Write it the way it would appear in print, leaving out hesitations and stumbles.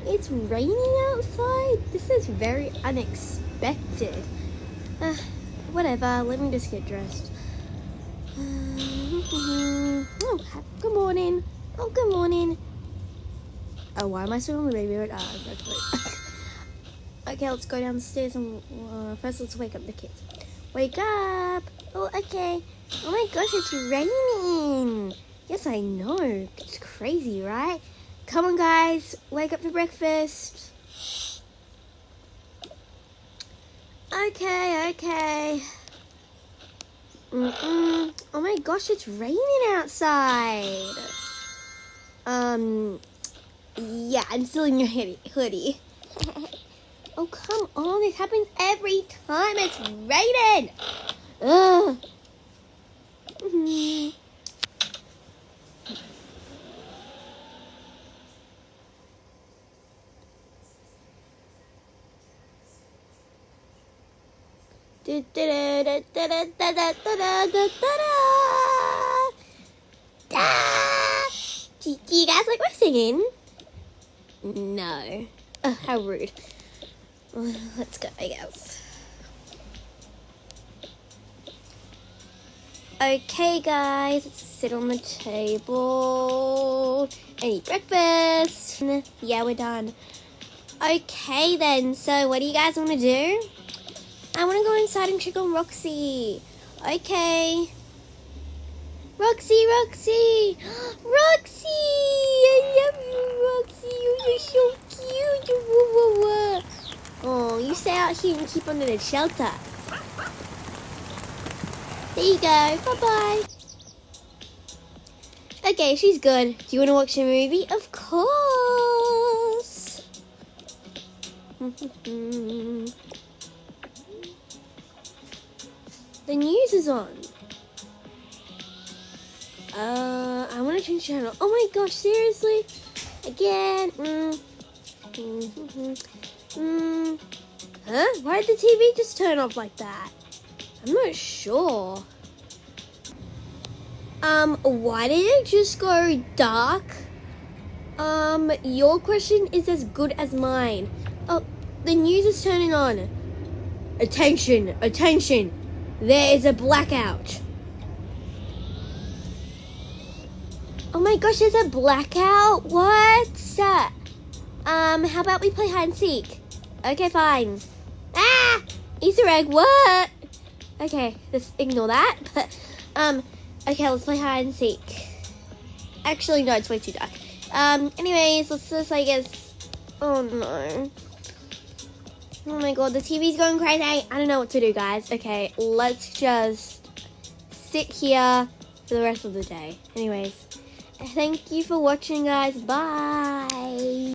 It's raining outside? This is very unexpected. Whatever, let me just get dressed. Oh, good morning. Oh, good morning. Oh, why am I still in the baby mode? Okay, let's go downstairs and first let's wake up the kids. Wake up! Oh, okay. Oh my gosh, it's raining. Yes, I know. It's crazy, right? Come on, guys. Wake up for breakfast. Okay. Oh my gosh, it's raining outside. Yeah, I'm still in your hoodie. Oh, come on. This happens every time it's raining. Ugh. Do you guys like my singing? No. How rude. Let's go, I guess. Okay, guys, let's sit on the table and eat breakfast. Yeah, we're done. Okay, then. So, what do you guys want to do? I want to go inside and check on Roxy. Okay. Roxy! Roxy! I love you, Roxy. You're so cute. Oh, you stay out here and keep under the shelter. There you go. Bye-bye. Okay, she's good. Do you want to watch a movie? Of course. The news is on. I want to change channel. Oh my gosh, seriously? Again? Huh? Why did the TV just turn off like that? I'm not sure. Why did it just go dark? Your question is as good as mine. Oh, the news is turning on. Attention! There is a blackout. Oh my gosh, there's a blackout? What? How about we play hide and seek? Okay, fine. Ah! Easter egg, what? Okay, just ignore that. But, okay, let's play hide and seek. Actually, no, it's way too dark. Anyways, let's just, I guess... Oh, no. Oh my god, the TV's going crazy. I don't know what to do, guys. Okay, let's just sit here for the rest of the day. Anyways, thank you for watching, guys. Bye.